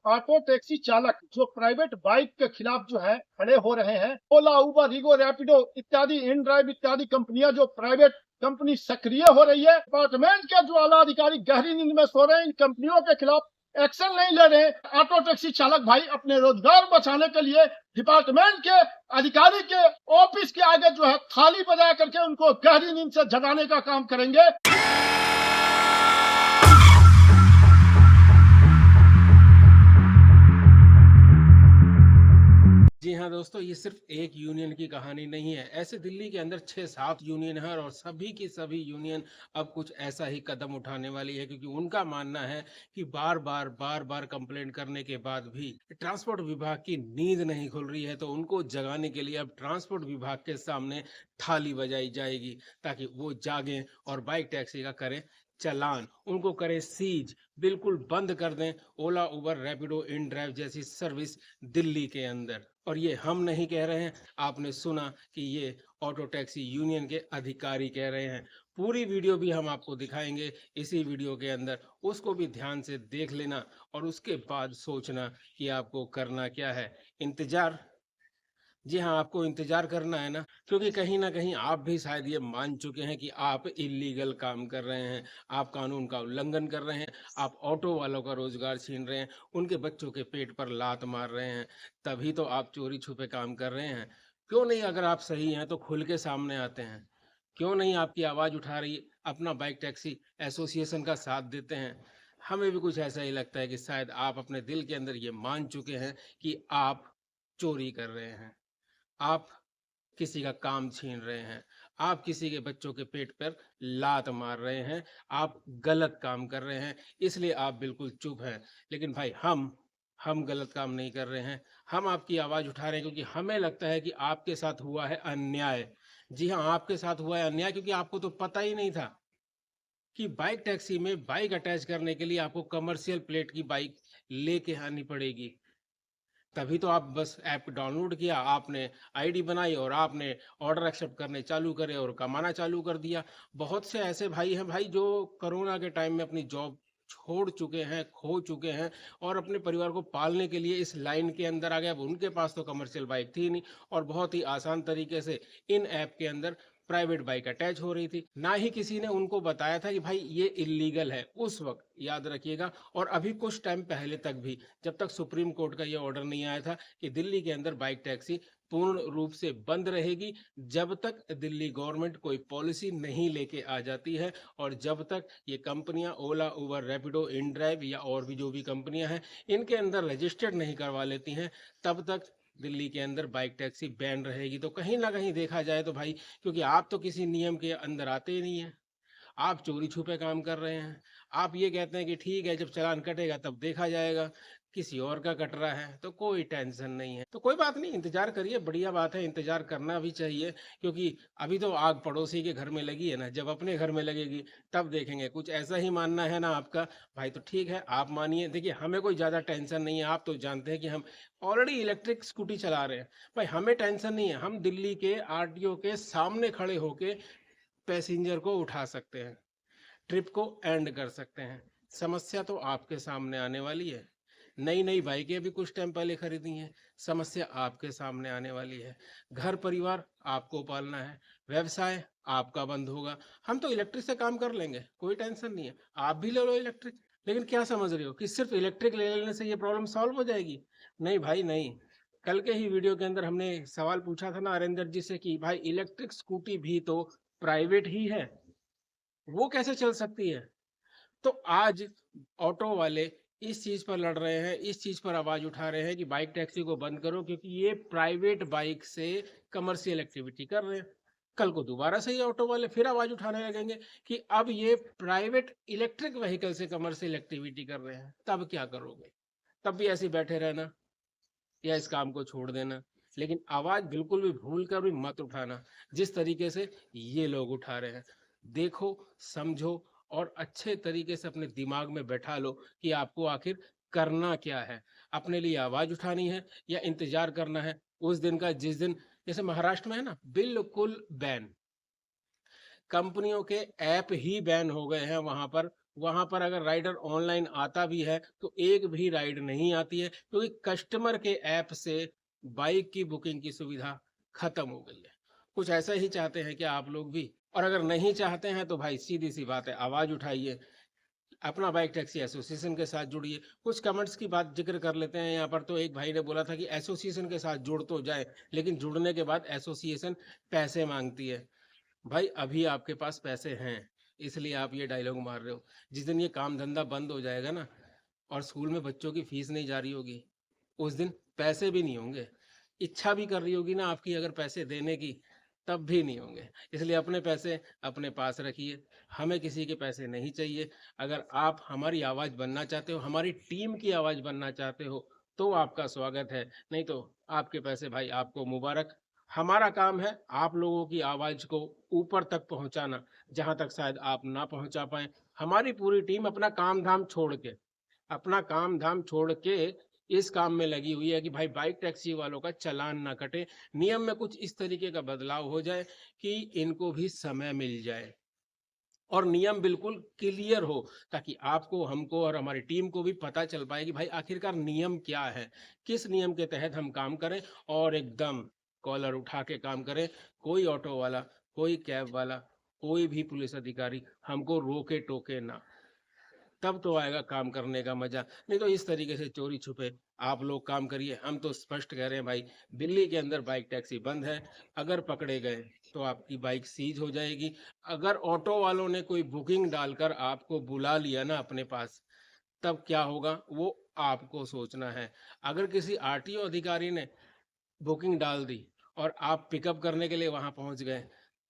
Auto taxi चालक जो private bike के खिलाफ जो है खड़े हो रहे हैं। ओला, उबर, ईगो, रैपिडो इत्यादि, इन ड्राइव इत्यादि कंपनियां जो प्राइवेट कंपनी सक्रिय हो रही है, डिपार्टमेंट के जो आला अधिकारी गहरी नींद में सो रहे हैं। इन कंपनियों के खिलाफ एक्शन नहीं ले रहे। ऑटो टैक्सी चालक भाई अपने रोजगार बचाने के लिए डिपार्टमेंट के अधिकारी के ऑफिस के आगे जो है थाली बजा करके उनको गहरी नींद से जगाने का काम करेंगे। जी हाँ दोस्तों, ये सिर्फ एक यूनियन की कहानी नहीं है। ऐसे दिल्ली के अंदर 6-7 यूनियन है और सभी की सभी यूनियन अब कुछ ऐसा ही कदम उठाने वाली है, क्योंकि उनका मानना है कि बार बार कंप्लेंट करने के बाद भी ट्रांसपोर्ट विभाग की नींद नहीं खुल रही है। तो उनको जगाने के लिए अब ट्रांसपोर्ट विभाग के सामने थाली बजाई जाएगी ताकि वो जागें और बाइक टैक्सी का करें चालान, उनको करें सीज, बिल्कुल बंद कर दें ओला, उबर, रैपिडो, इन ड्राइव जैसी सर्विस दिल्ली के अंदर। और ये हम नहीं कह रहे हैं, आपने सुना कि ये ऑटो टैक्सी यूनियन के अधिकारी कह रहे हैं। पूरी वीडियो भी हम आपको दिखाएंगे इसी वीडियो के अंदर, उसको भी ध्यान से देख लेना और उसके बाद सोचना कि आपको करना क्या है। इंतजार, जी हाँ, आपको इंतजार करना है ना, क्योंकि कहीं ना कहीं आप भी शायद ये मान चुके हैं कि आप इलीगल काम कर रहे हैं, आप कानून का उल्लंघन कर रहे हैं, आप ऑटो वालों का रोजगार छीन रहे हैं, उनके बच्चों के पेट पर लात मार रहे हैं, तभी तो आप चोरी छुपे काम कर रहे हैं। क्यों नहीं, अगर आप सही हैं तो खुल के सामने आते हैं? क्यों नहीं आपकी आवाज़ उठा रही, अपना बाइक टैक्सी एसोसिएशन का साथ देते हैं? हमें भी कुछ ऐसा ही लगता है कि शायद आप अपने दिल के अंदर ये मान चुके हैं कि आप चोरी कर रहे हैं, आप किसी का काम छीन रहे हैं, आप किसी के बच्चों के पेट पर लात मार रहे हैं, आप गलत काम कर रहे हैं, इसलिए आप बिल्कुल चुप हैं। लेकिन भाई हम गलत काम नहीं कर रहे हैं, हम आपकी आवाज़ उठा रहे हैं क्योंकि हमें लगता है कि आपके साथ हुआ है अन्याय। जी हाँ, आपके साथ हुआ है अन्याय, क्योंकि आपको तो पता ही नहीं था कि बाइक टैक्सी में बाइक अटैच करने के लिए आपको कमर्शियल प्लेट की बाइक लेके आनी पड़ेगी। तभी तो आप बस ऐप डाउनलोड किया, आपने आईडी बनाई और आपने ऑर्डर एक्सेप्ट करने चालू करे और कमाना चालू कर दिया। बहुत से ऐसे भाई हैं भाई जो कोरोना के टाइम में अपनी जॉब छोड़ चुके हैं, खो चुके हैं और अपने परिवार को पालने के लिए इस लाइन के अंदर आ गए। अब उनके पास तो कमर्शियल बाइक थी नहीं और बहुत ही आसान तरीके से इन ऐप के अंदर प्राइवेट बाइक अटैच हो रही थी। ना ही किसी ने उनको बताया था कि भाई ये इलीगल है, उस वक्त याद रखिएगा। और अभी कुछ टाइम पहले तक भी, जब तक सुप्रीम कोर्ट का ये ऑर्डर नहीं आया था कि दिल्ली के अंदर बाइक टैक्सी पूर्ण रूप से बंद रहेगी, जब तक दिल्ली गवर्नमेंट कोई पॉलिसी नहीं लेके आ जाती है और जब तक ये कंपनियां ओला, उबर, रैपिडो, इन ड्राइव या और भी जो भी कंपनियां हैं इनके अंदर रजिस्टर्ड नहीं करवा लेती हैं, तब तक दिल्ली के अंदर बाइक टैक्सी बैन रहेगी। तो कहीं ना कहीं देखा जाए तो भाई, क्योंकि आप तो किसी नियम के अंदर आते ही नहीं हैं, आप चोरी छुपे काम कर रहे हैं। आप ये कहते हैं कि ठीक है, जब चालान कटेगा तब देखा जाएगा, किसी और का कट रहा है तो कोई टेंशन नहीं है। तो कोई बात नहीं, इंतजार करिए, बढ़िया बात है, इंतजार करना भी चाहिए, क्योंकि अभी तो आग पड़ोसी के घर में लगी है ना, जब अपने घर में लगेगी तब देखेंगे। कुछ ऐसा ही मानना है ना आपका भाई, तो ठीक है, आप मानिए। देखिए, हमें कोई ज़्यादा टेंशन नहीं है, आप तो जानते हैं कि हम ऑलरेडी इलेक्ट्रिक स्कूटी चला रहे हैं। भाई हमें टेंशन नहीं है, हम दिल्ली के आरटीओ के सामने खड़े होके पैसेंजर को उठा सकते हैं, ट्रिप को एंड कर सकते हैं। समस्या तो आपके सामने आने वाली है। नई नई बाइकें अभी कुछ टाइम पहले खरीदी हैं, समस्या आपके सामने आने वाली है। घर परिवार आपको पालना है, व्यवसाय आपका बंद होगा। हम तो इलेक्ट्रिक से काम कर लेंगे, कोई टेंशन नहीं है, आप भी ले लो इलेक्ट्रिक। लेकिन क्या समझ रहे हो कि सिर्फ इलेक्ट्रिक ले लेने से ये प्रॉब्लम सॉल्व हो जाएगी? नहीं भाई नहीं। कल के ही वीडियो के अंदर हमने सवाल पूछा था ना अरिंदर जी से कि भाई इलेक्ट्रिक स्कूटी भी तो प्राइवेट ही है, वो कैसे चल सकती है? तो आज ऑटो वाले इस चीज पर लड़ रहे हैं, इस चीज पर आवाज उठा रहे हैं कि बाइक टैक्सी को बंद करो, क्योंकि ये प्राइवेट बाइक से कमर्शियल एक्टिविटी कर रहे हैं। कल को दोबारा से ये ऑटो वाले फिर आवाज उठाने लगेंगे कि अब ये प्राइवेट इलेक्ट्रिक व्हीकल से कमर्शियल एक्टिविटी कर रहे हैं, तब क्या करोगे? तब भी ऐसे बैठे रहना या इस काम को छोड़ देना? लेकिन आवाज बिल्कुल भी भूल कर भी मत उठाना जिस तरीके से ये लोग उठा रहे हैं। देखो, समझो और अच्छे तरीके से अपने दिमाग में बैठा लो कि आपको आखिर करना क्या है। अपने लिए आवाज उठानी है या इंतजार करना है उस दिन का जिस दिन, जैसे महाराष्ट्र में है ना, बिल्कुल बैन, कंपनियों के ऐप ही बैन हो गए हैं वहां पर वहां पर अगर राइडर ऑनलाइन आता भी है तो एक भी राइड नहीं आती है, क्योंकि कस्टमर के ऐप से बाइक की बुकिंग की सुविधा खत्म हो गई है। कुछ ऐसा ही चाहते हैं क्या आप लोग भी? और अगर नहीं चाहते हैं तो भाई सीधी सी बात है, आवाज उठाइए, अपना बाइक टैक्सी एसोसिएशन के साथ जुड़िए। कुछ कमेंट्स की बात जिक्र कर लेते हैं यहाँ पर। तो एक भाई ने बोला था कि एसोसिएशन के साथ जुड़ तो जाए, लेकिन जुड़ने के बाद एसोसिएशन पैसे मांगती है। भाई अभी आपके पास पैसे हैं, इसलिए आप ये डायलॉग मार रहे हो। जिस दिन ये काम धंधा बंद हो जाएगा ना, और स्कूल में बच्चों की फीस नहीं जारी होगी, उस दिन पैसे भी नहीं होंगे। इच्छा भी कर रही होगी ना आपकी अगर पैसे देने की, तब भी नहीं होंगे। इसलिए अपने पैसे अपने पास रखिए, हमें किसी के पैसे नहीं चाहिए। अगर आप हमारी आवाज़ बनना चाहते हो, हमारी टीम की आवाज़ बनना चाहते हो, तो आपका स्वागत है, नहीं तो आपके पैसे भाई आपको मुबारक। हमारा काम है आप लोगों की आवाज़ को ऊपर तक पहुंचाना, जहां तक शायद आप ना पहुंचा पाए। हमारी पूरी टीम अपना काम धाम छोड़ के इस काम में लगी हुई है कि भाई बाइक टैक्सी वालों का चालान ना कटे, नियम में कुछ इस तरीके का बदलाव हो जाए कि इनको भी समय मिल जाए और नियम बिल्कुल क्लियर हो, ताकि आपको, हमको और हमारी टीम को भी पता चल पाए कि भाई आखिरकार नियम क्या है, किस नियम के तहत हम काम करें और एकदम कॉलर उठा के काम करें। कोई ऑटो वाला, कोई कैब वाला, कोई भी पुलिस अधिकारी हमको रोके टोके ना, तब तो आएगा काम करने का मजा। नहीं तो इस तरीके से चोरी छुपे आप लोग काम करिए। हम तो स्पष्ट कह रहे हैं भाई, दिल्ली के अंदर बाइक टैक्सी बंद है। अगर पकड़े गए तो आपकी बाइक सीज हो जाएगी। अगर ऑटो वालों ने कोई बुकिंग डालकर आपको बुला लिया ना अपने पास, तब क्या होगा वो आपको सोचना है। अगर किसी आरटीओ अधिकारी ने बुकिंग डाल दी और आप पिकअप करने के लिए वहां पहुंच गए,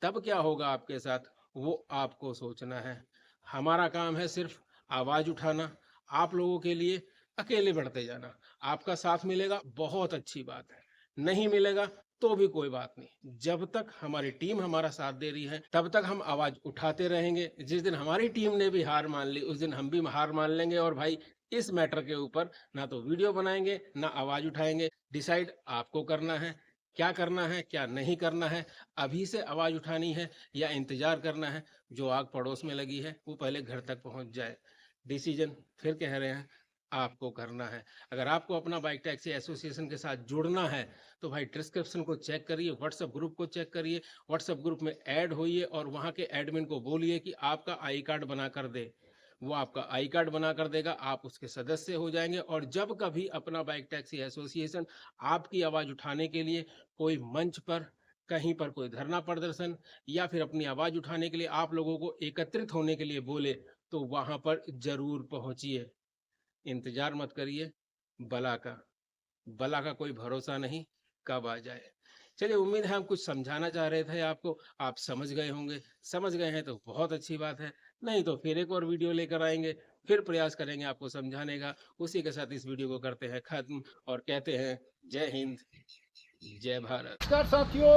तब क्या होगा आपके साथ, वो आपको सोचना है। हमारा काम है सिर्फ आवाज उठाना, आप लोगों के लिए अकेले बढ़ते जाना। आपका साथ मिलेगा बहुत अच्छी बात है, नहीं मिलेगा तो भी कोई बात नहीं। जब तक हमारी टीम हमारा साथ दे रही है, तब तक हम आवाज उठाते रहेंगे। जिस दिन हमारी टीम ने भी हार मान ली, उस दिन हम भी हार मान लेंगे। और भाई इस मैटर के ऊपर ना तो वीडियो बनाएंगे ना आवाज उठाएंगे। डिसाइड आपको करना है, क्या करना है क्या नहीं करना है। अभी से आवाज उठानी है या इंतजार करना है जो आग पड़ोस में लगी है वो पहले घर तक पहुंच जाए। डिसीजन फिर कह रहे हैं आपको करना है। अगर आपको अपना बाइक टैक्सी एसोसिएशन के साथ जुड़ना है तो भाई डिस्क्रिप्शन को चेक करिए, व्हाट्सएप ग्रुप को चेक करिए, व्हाट्सएप ग्रुप में ऐड होइए और वहां के एडमिन को बोलिए कि आपका आई कार्ड बना कर दे। वो आपका आई कार्ड बना कर देगा, आप उसके सदस्य हो जाएंगे। और जब कभी अपना बाइक टैक्सी एसोसिएशन आपकी आवाज़ उठाने के लिए कोई मंच पर, कहीं पर कोई धरना प्रदर्शन या फिर अपनी आवाज़ उठाने के लिए आप लोगों को एकत्रित होने के लिए बोले, तो वहां पर जरूर पहुंचिए। इंतजार मत करिए बला का कोई भरोसा नहीं कब आ जाए। चलिए, उम्मीद है हम कुछ समझाना चाह रहे थे आपको, आप समझ गए होंगे। समझ गए हैं तो बहुत अच्छी बात है, नहीं तो फिर एक और वीडियो लेकर आएंगे, फिर प्रयास करेंगे आपको समझाने का। उसी के साथ इस वीडियो को करते हैं खत्म और कहते हैं जय हिंद, जय भारत। नमस्कार साथियों,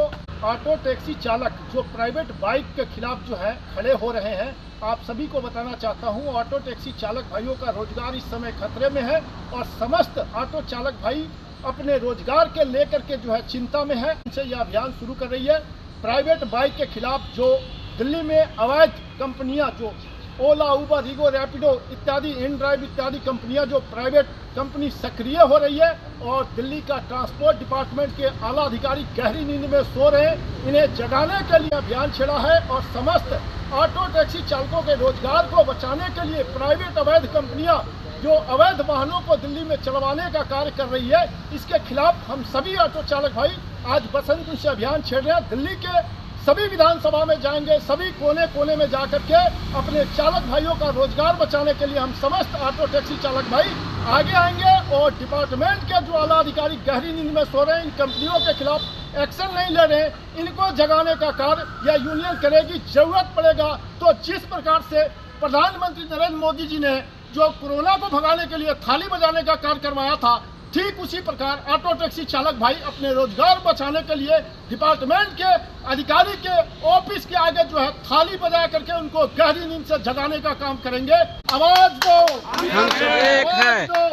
ऑटो टैक्सी चालक जो प्राइवेट बाइक के खिलाफ जो है खड़े हो रहे हैं, आप सभी को बताना चाहता हूं, ऑटो टैक्सी चालक भाइयों का रोजगार इस समय खतरे में है और समस्त ऑटो चालक भाई अपने रोजगार के लेकर के जो है चिंता में है। इनसे यह अभियान शुरू कर रही है। प्राइवेट बाइक के खिलाफ जो दिल्ली में अवैध कंपनियां, जो ओला, उबर, ईगो, रैपिडो इत्यादि, इन ड्राइव इत्यादि कंपनियां, जो प्राइवेट कंपनी सक्रिय हो रही है और दिल्ली का ट्रांसपोर्ट डिपार्टमेंट के आला अधिकारी गहरी नींद में सो रहे हैं, इन्हें जगाने के लिए अभियान छेड़ा है और समस्त ऑटो टैक्सी चालकों के रोजगार को बचाने के लिए प्राइवेट अवैध कंपनियां जो अवैध वाहनों को दिल्ली में चलवाने का कार्य कर रही है, इसके खिलाफ हम सभी ऑटो चालक भाई आज बसंत से अभियान छेड़ रहे हैं। दिल्ली के सभी विधानसभा में जाएंगे, सभी कोने कोने में जाकर के अपने चालक भाइयों का रोजगार बचाने के लिए हम समस्त ऑटो टैक्सी चालक भाई आगे आएंगे और डिपार्टमेंट के जो आला अधिकारी गहरी नींद में सो रहे हैं, इन कंपनियों के खिलाफ एक्शन नहीं ले रहे, इनको जगाने का कार्य या यूनियन करेगी। जरूरत पड़ेगा तो जिस प्रकार से प्रधानमंत्री नरेंद्र मोदी जी ने जो कोरोना को भगाने के लिए थाली बजाने का कार्य करवाया था, ठीक उसी प्रकार ऑटो टैक्सी चालक भाई अपने रोजगार बचाने के लिए डिपार्टमेंट के अधिकारी के ऑफिस के आगे जो है थाली बजा करके उनको गहरी नींद से जगाने का काम करेंगे। आवाज दो, हम सब एक हैं।